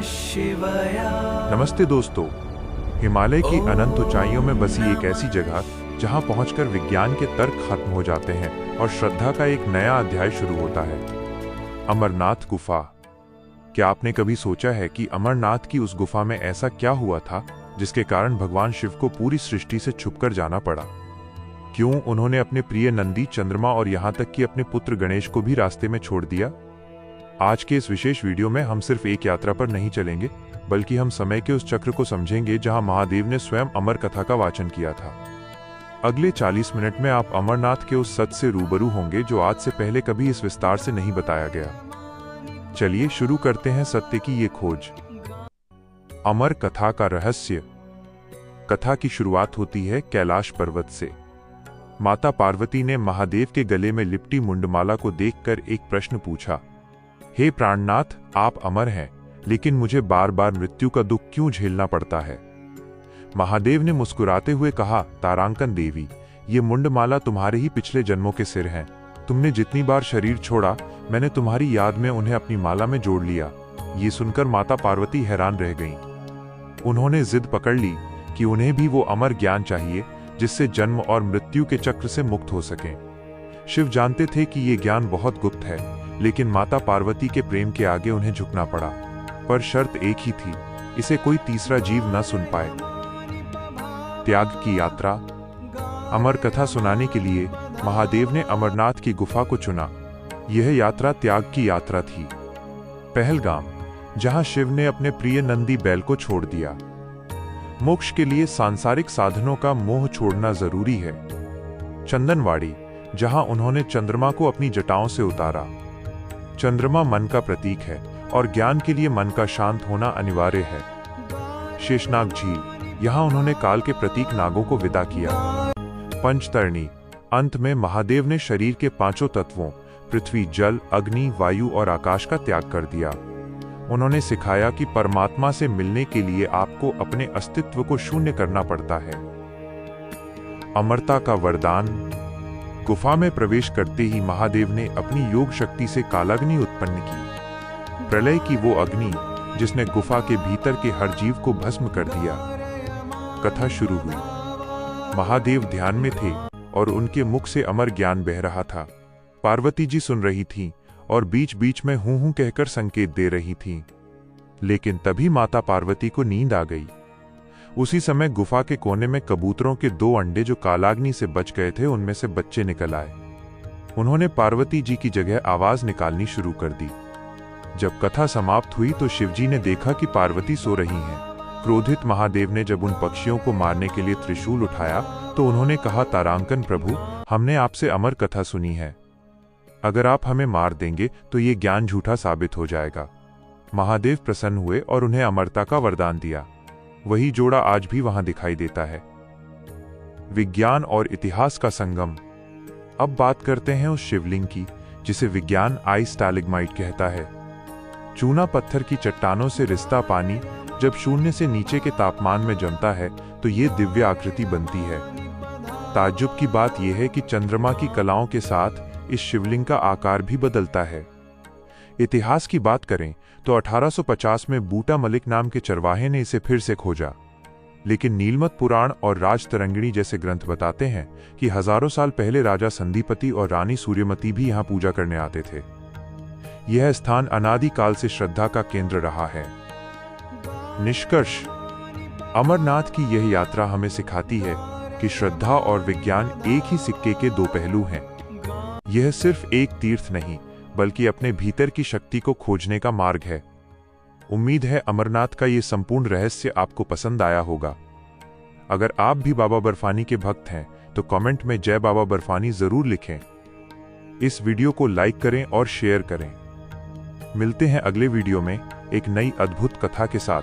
नमस्ते दोस्तों। हिमालय की अनंत ऊंचाइयों में बसी एक ऐसी जगह जहां पहुंचकर विज्ञान के तर्क खत्म हो जाते हैं और श्रद्धा का एक नया अध्याय शुरू होता है। अमरनाथ गुफा। क्या आपने कभी सोचा है कि अमरनाथ की उस गुफा में ऐसा क्या हुआ था जिसके कारण भगवान शिव को पूरी सृष्टि से छुपकर जाना पड़ा? क्यों उन्होंने अपने प्रिय नंदी, चंद्रमा और यहां तक कि अपने पुत्र गणेश को भी रास्ते में छोड़ दिया? आज के इस विशेष वीडियो में हम सिर्फ एक यात्रा पर नहीं चलेंगे, बल्कि हम समय के उस चक्र को समझेंगे जहां महादेव ने स्वयं अमर कथा का वाचन किया था। अगले 40 मिनट में आप अमरनाथ के उस सत्य से रूबरू होंगे जो आज से पहले कभी इस विस्तार से नहीं बताया गया। चलिए शुरू करते हैं सत्य की ये खोज। अमर कथा का रहस्य। कथा की शुरुआत होती है कैलाश पर्वत से। माता पार्वती ने महादेव के गले में लिपटी मुंडमाला को देखकर एक प्रश्न पूछा, हे प्राणनाथ, आप अमर हैं, लेकिन मुझे बार बार मृत्यु का दुख क्यों झेलना पड़ता है? महादेव ने मुस्कुराते हुए कहा, तारांकन देवी, ये मुंडमाला तुम्हारे ही पिछले जन्मों के सिर हैं। तुमने जितनी बार शरीर छोड़ा, मैंने तुम्हारी याद में उन्हें अपनी माला में जोड़ लिया। ये सुनकर माता पार्वती हैरान रह गईं। उन्होंने जिद पकड़ ली कि उन्हें भी वो अमर ज्ञान चाहिए जिससे जन्म और मृत्यु के चक्र से मुक्त हो सकें। शिव जानते थे कि ये ज्ञान बहुत गुप्त है, लेकिन माता पार्वती के प्रेम के आगे उन्हें झुकना पड़ा। पर शर्त एक ही थी, इसे कोई तीसरा जीव न सुन पाए। त्याग की यात्रा। अमर कथा सुनाने के लिए महादेव ने अमरनाथ की गुफा को चुना। यह यात्रा त्याग की यात्रा थी। पहलगाम, जहां शिव ने अपने प्रिय नंदी बैल को छोड़ दिया। मोक्ष के लिए सांसारिक साधनों का मोह छोड़ना जरूरी है। चंदनवाड़ी, जहां उन्होंने चंद्रमा को अपनी जटाओं से उतारा। चंद्रमा मन का प्रतीक है और ज्ञान के लिए मन का शांत होना अनिवार्य है। शेषनाग झील, यहां उन्होंने काल के प्रतीक नागों को विदा किया। पंचतरणी, अंत में महादेव ने शरीर के पांचों तत्वों पृथ्वी, जल, अग्नि, वायु और आकाश का त्याग कर दिया। उन्होंने सिखाया कि परमात्मा से मिलने के लिए आपको अपने अस्तित्व को शून्य करना पड़ता है। अमरता का वरदान। गुफा में प्रवेश करते ही महादेव ने अपनी योग शक्ति से कालाग्नि उत्पन्न की। प्रलय की वो अग्नि जिसने गुफा के भीतर के हर जीव को भस्म कर दिया। कथा शुरू हुई। महादेव ध्यान में थे और उनके मुख से अमर ज्ञान बह रहा था। पार्वती जी सुन रही थीं और बीच बीच में हूं हूं कहकर संकेत दे रही थीं। लेकिन तभी माता पार्वती को नींद आ गई। उसी समय गुफा के कोने में कबूतरों के 2 अंडे जो कालाग्नि से बच गए थे, उनमें से बच्चे निकल आए। उन्होंने पार्वती जी की जगह आवाज निकालनी शुरू कर दी। जब कथा समाप्त हुई तो शिवजी ने देखा कि पार्वती सो रही हैं। क्रोधित महादेव ने जब उन पक्षियों को मारने के लिए त्रिशूल उठाया तो उन्होंने कहा, तारांकन प्रभु, हमने आपसे अमर कथा सुनी है। अगर आप हमें मार देंगे तो ये ज्ञान झूठा साबित हो जाएगा। महादेव प्रसन्न हुए और उन्हें अमरता का वरदान दिया। वही जोड़ा आज भी वहां दिखाई देता है। विज्ञान और इतिहास का संगम। अब बात करते हैं उस शिवलिंग की जिसे विज्ञान आइस स्टैलेग्माइट कहता है। चूना पत्थर की चट्टानों से रिसता पानी जब शून्य से नीचे के तापमान में जमता है तो ये दिव्य आकृति बनती है। ताज्जुब की बात यह है कि चंद्रमा की कलाओं के साथ इस शिवलिंग का आकार भी बदलता है। इतिहास की बात करें तो 1850 में बूटा मलिक नाम के चरवाहे ने इसे फिर से खोजा। लेकिन नीलमत पुराण और राजतरंगिणी जैसे ग्रंथ बताते हैं कि हजारों साल पहले राजा संदीपति और रानी सूर्यमती भी यहां पूजा करने आते थे। यह स्थान अनादिकाल से श्रद्धा का केंद्र रहा है। निष्कर्ष। अमरनाथ की यह यात्रा हमें सिखाती है कि श्रद्धा और विज्ञान एक ही सिक्के के 2 पहलू हैं। यह सिर्फ एक तीर्थ नहीं, बल्कि अपने भीतर की शक्ति को खोजने का मार्ग है। उम्मीद है अमरनाथ का ये संपूर्ण रहस्य आपको पसंद आया होगा। अगर आप भी बाबा बर्फानी के भक्त हैं तो कमेंट में जय बाबा बर्फानी जरूर लिखें। इस वीडियो को लाइक करें और शेयर करें। मिलते हैं अगले वीडियो में एक नई अद्भुत कथा के साथ।